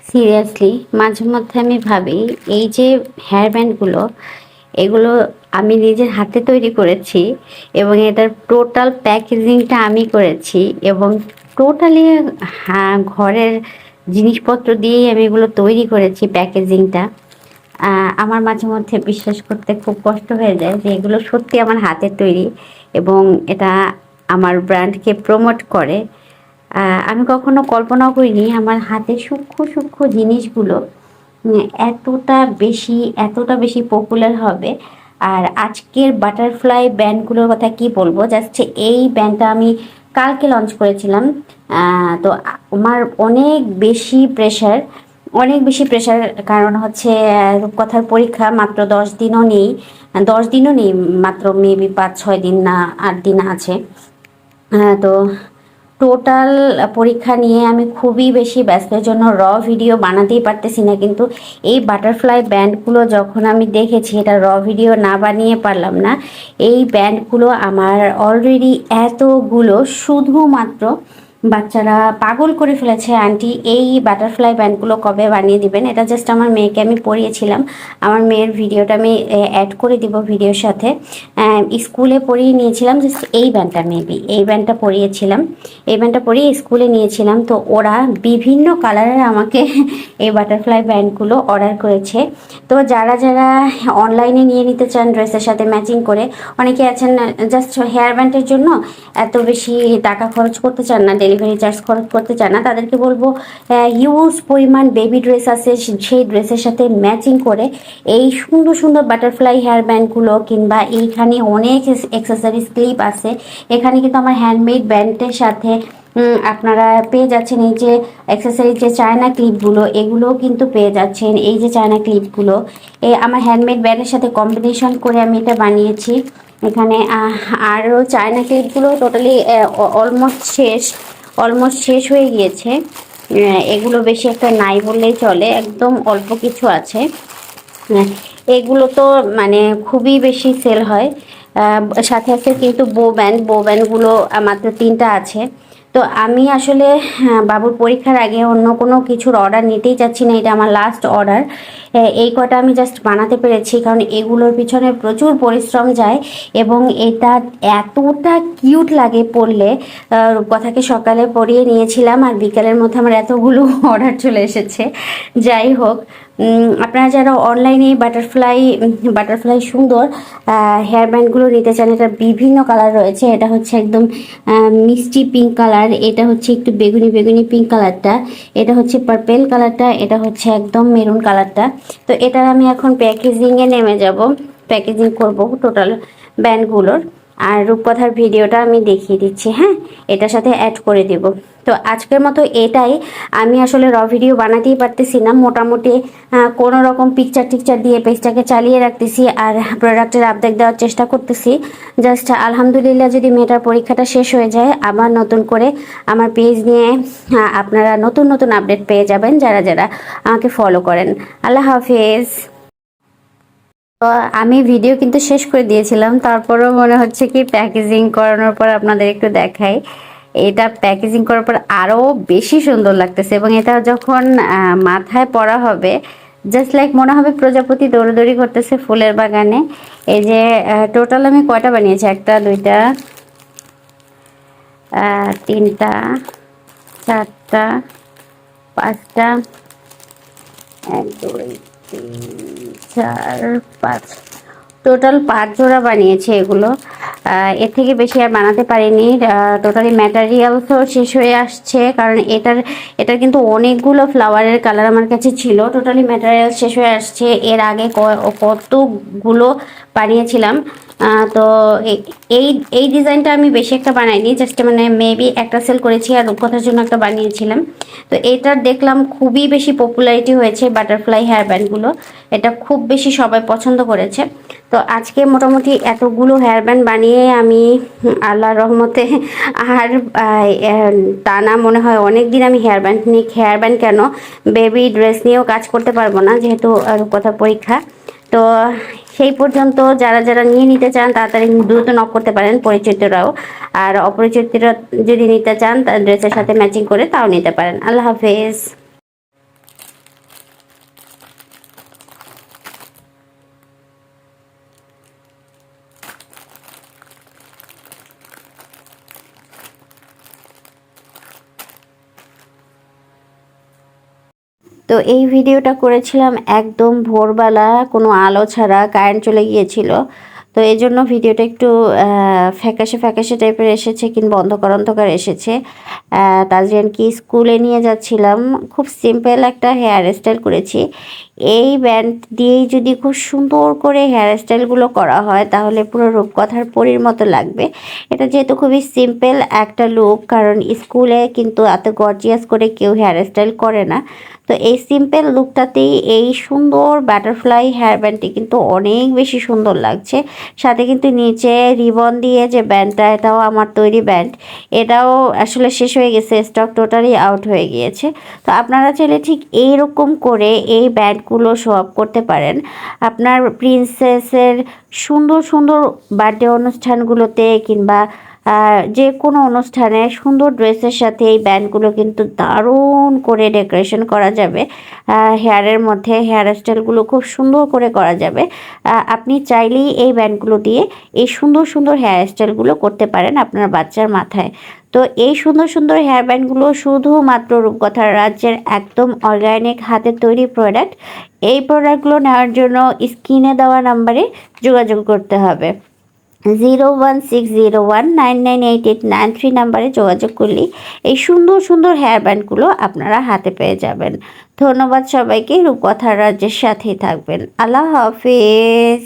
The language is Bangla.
সিরিয়াসলি মাঝে মধ্যে আমি ভাবি এই যে হেয়ার ব্যান্ডগুলো এগুলো আমি নিজের হাতে তৈরি করেছি এবং এটার টোটাল প্যাকেজিংটা আমি করেছি এবং টোটালি হ্যাঁ ঘরের জিনিসপত্র দিয়েই আমি এগুলো তৈরি করেছি প্যাকেজিংটা। আমার মাঝে মধ্যে বিশ্বাস করতে খুব কষ্ট হয়ে যায় যে এগুলো সত্যি আমার হাতের তৈরি এবং এটা আমার ব্র্যান্ডকে প্রমোট করে। আমি কখনো কল্পনাও করিনি আমার হাতে সূক্ষ্ম সূক্ষ্ম জিনিসগুলো এতটা বেশি এতটা বেশি পপুলার হবে। আর আজকের বাটারফ্লাই ব্যান্ডগুলোর কথা কি বলবো, জাস্ট এই ব্যান্ডটা আমি কালকে লঞ্চ করেছিলাম। তো আমার অনেক বেশি প্রেশার কারণ হচ্ছে রূপকথার পরীক্ষা মাত্র 10 দিনও নেই, 10 দিনও নেই, মাত্র মেবি 5-6 দিন না 8 দিন আছে। তো টোটাল পরীক্ষা নিয়ে আমি খুবই বেশি ব্যস্ত, এর জন্য ভিডিও বানাতেই পারতেছি না। কিন্তু এই বাটারফ্লাই ব্যান্ডগুলো যখন আমি দেখেছি, এটা ভিডিও না বানিয়ে পারলাম না। এই ব্যান্ডগুলো আমার অলরেডি এতগুলো, শুধুমাত্র বাচ্চারা পাগল করে ফেলেছে, আন্টি এই বাটারফ্লাই ব্যান্ডগুলো কবে বানিয়ে দিবেন। এটা জাস্ট আমার মেয়েকে আমি পরিয়েছিলাম, আমার মেয়ের ভিডিওটা আমি অ্যাড করে দিব ভিডিওর সাথে। স্কুলে পরিয়ে নিয়েছিলাম জাস্ট এই ব্যান্ডটা, মেবি এই ব্যান্ডটা পরিয়েছিলাম, এই ব্যান্ডটা পরিয়ে স্কুলে নিয়েছিলাম। তো ওরা বিভিন্ন কালারের আমাকে এই বাটারফ্লাই ব্যান্ডগুলো অর্ডার করেছে। তো যারা যারা অনলাইনে নিয়ে নিতে চান ড্রেসের সাথে ম্যাচিং করে, অনেকে আছেন জাস্ট হেয়ার ব্যান্ডের জন্য এত বেশি টাকা খরচ করতে চান না, ডেলিভারি চার্জ খরচ করতে চান না, তাদেরকে বলবো হিউজ পরিমাণ বেবি ড্রেস আছে, সেই ড্রেসের সাথে ম্যাচিং করে এই সুন্দর সুন্দর বাটারফ্লাই হেয়ার ব্যান্ডগুলো, কিংবা এইখানে অনেক অ্যাক্সেসরিজ ক্লিপ আছে। এখানে কিন্তু আমার হ্যান্ডমেড ব্যান্ডের সাথে আপনারা পেয়ে যাচ্ছেন এই যে অ্যাক্সেসরিজ যে চায়না ক্লিপগুলো, এগুলোও কিন্তু পেয়ে যাচ্ছেন। এই যে চায়না ক্লিপগুলো আমার হ্যান্ডমেড ব্যান্ডের সাথে কম্বিনেশন করে আমি এটা বানিয়েছি। এখানে আরও চায়না ক্লিপগুলো টোটালি অলমোস্ট শেষ হয়ে গিয়েছে। এগুলো বেশি একটা নাই বললেই চলে, একদম অল্প কিছু আছে। এগুলো তো মানে খুবই বেশি সেল হয়। সাথে আছে কিন্তু বো ব্যান্ডগুলো মাত্র 3টা আছে। তো আমি আসলে বাবুর পরীক্ষার আগে অন্য কোনো কিছুর অর্ডার নিতেই চাচ্ছি না, এটা আমার লাস্ট অর্ডার। এই কটা আমি জাস্ট বানাতে পেরেছি কারণ এগুলোর পিছনে প্রচুর পরিশ্রম যায় এবং এটা এতটা কিউট লাগে পরলে। রূপকথাকে সকালে পরিয়ে নিয়েছিলাম আর বিকালের মধ্যে আমার এতগুলো অর্ডার চলে এসেছে। যাই হোক, আপনারা যারা অনলাইনে বাটারফ্লাই সুন্দর হেয়ার ব্যান্ডগুলো নিতে চান, এটা বিভিন্ন কালার রয়েছে। এটা হচ্ছে একদম মিষ্টি পিঙ্ক কালার, এটা হচ্ছে একটু বেগুনি বেগুনি পিঙ্ক কালারটা, এটা হচ্ছে পার্পেল কালারটা, এটা হচ্ছে একদম মেরুন কালারটা। তো এটার আমি এখন প্যাকেজিংয়ে নেমে যাব, প্যাকেজিং করব টোটাল ব্যান্ডগুলোর। আর রূপকথার ভিডিওটা আমি দেখিয়ে দিচ্ছি, হ্যাঁ এটার সাথে অ্যাড করে দেব। তো আজকের মতো এটাই। আমি আসলে ভিডিও বানাতেই পারতেছি না, মোটামুটি কোনো রকম টিকচার দিয়ে পেজটাকে চালিয়ে রাখতেছি আর প্রোডাক্টের আপডেট দেওয়ার চেষ্টা করতেছি। জাস্ট আলহামদুলিল্লাহ যদি মেয়েটার পরীক্ষাটা শেষ হয়ে যায়, আবার নতুন করে আমার পেজ নিয়ে আপনারা নতুন নতুন আপডেট পেয়ে যাবেন যারা যারা আমাকে ফলো করেন। আল্লাহ হাফিজ। তো আমি ভিডিও কিন্তু শেষ করে দিয়েছিলাম, তারপরেও মনে হচ্ছে কি প্যাকেজিং করানোর পর আপনাদের একটু দেখাই। এটা প্যাকেজিং করার পর আরও বেশি সুন্দর লাগতেছে এবং এটা যখন মাথায় পরা হবে জাস্ট লাইক মনে হবে প্রজাপতি দৌড়াদৌড়ি করতেছে ফুলের বাগানে। এই যে টোটাল আমি কয়টা বানিয়েছি, 1টা 2টা 3টা 4টা 5টা, 1 2 3 4 5, টোটাল 5 জোড়া বানিয়েছে এগুলো। এর থেকে বেশি আর বানাতে পারিনি। টোটালি ম্যাটেরিয়ালসও শেষ হয়ে আসছে কারণ এটার কিন্তু অনেকগুলো ফ্লাওয়ারের কালার আমার কাছে ছিল, টোটালি ম্যাটেরিয়াল শেষ হয়ে আসছে। এর আগে কতগুলো বানিয়েছিলাম। তো এই এই ডিজাইনটা আমি বেশি একটা বানাইনি, জাস্ট মানে মেবি একটা সেল করেছি আর রূপকথার জন্য একটা বানিয়েছিলাম। তো এটার দেখলাম খুবই বেশি পপুলারিটি হয়েছে বাটারফ্লাই হেয়ার ব্যান্ডগুলো, এটা খুব বেশি সবাই পছন্দ করেছে। তো আজকে মোটামুটি এতগুলো হেয়ার ব্যান্ড বানিয়ে আমি আল্লাহর রহমতে আর টানা মনে হয় অনেক দিন আমি হেয়ার ব্যান্ড কেন বেবি ড্রেস নিয়েও কাজ করতে পারবো না, যেহেতু রূপকথার পরীক্ষা। তো সেই পর্যন্ত যারা যারা নিয়ে নিতে চান তাড়াতাড়ি দ্রুত নক করতে পারেন, পরিচিতরাও। আর অপরিচিতরা যদি নিতে চান তার ড্রেসের সাথে ম্যাচিং করে তাও নিতে পারেন। আল্লাহ হাফেজ। তো এই ভিডিওটা করেছিলাম একদম ভোরবেলা, কোনো আলো ছাড়া, কারেন্ট চলে গিয়েছিল। তো এই জন্য ভিডিওটা একটু ফ্যাকাশে ফ্যাকাশে টাইপের এসেছে, কিংবা অন্ধকার অন্ধকার এসেছে। তাজরিয়ানকে স্কুলে নিয়ে যাচ্ছিলাম। খুব সিম্পল একটা হেয়ার স্টাইল করেছি। এই ব্যান্ড দিয়েই যদি খুব সুন্দর করে হেয়ার স্টাইলগুলো করা হয় তাহলে পুরো রূপকথার পরীর মতো লাগবে। এটা যেহেতু খুবই সিম্পল একটা লুক, কারণ স্কুলে কিন্তু এত গর্জিয়াস করে কেউ হেয়ার স্টাইল করে না। তো এই সিম্পল লুকটাতেই এই সুন্দর বাটারফ্লাই হেয়ার ব্যান্ডটি কিন্তু অনেক বেশি সুন্দর লাগছে। সাথে কিন্তু নিচে রিবন দিয়ে যে ব্যান্ডটা, এটাও আমার তৈরি ব্যান্ড। এটাও আসলে শেষ হয়ে গেছে, স্টক টোটালি আউট হয়ে গিয়েছে। তো আপনারা চাইলে ঠিক এইরকম করে এই ব্যান্ডগুলো শো অফ করতে পারেন আপনার প্রিন্সেসের সুন্দর সুন্দর বার্থডে অনুষ্ঠানগুলোতে, কিংবা যে কোনো অনুষ্ঠানে সুন্দর ড্রেসের সাথে এই ব্যান্ডগুলো কিন্তু দারুণ করে ডেকোরেশন করা যাবে। হেয়ারের মধ্যে হেয়ার স্টাইলগুলো খুব সুন্দর করে করা যাবে। আপনি চাইলেই এই ব্যান্ডগুলো দিয়ে এই সুন্দর সুন্দর হেয়ার স্টাইলগুলো করতে পারেন আপনার বাচ্চার মাথায়। তো এই সুন্দর সুন্দর হেয়ার ব্যান্ডগুলো শুধুমাত্র রূপকথার রাজ্যের একদম অর্গানিক হাতের তৈরি প্রোডাক্ট। এই প্রোডাক্টগুলো নেওয়ার জন্য স্ক্রিনে দেওয়া নাম্বারে যোগাযোগ করতে হবে। 0160199889 নাম্বারে যোগাযোগ করলেই এই সুন্দর সুন্দর হেয়ার ব্যান্ডগুলো আপনারা হাতে পেয়ে যাবেন। ধন্যবাদ সবাইকে। রূপকথার রাজ্যের সাথেই থাকবেন। আল্লাহ হাফেজ।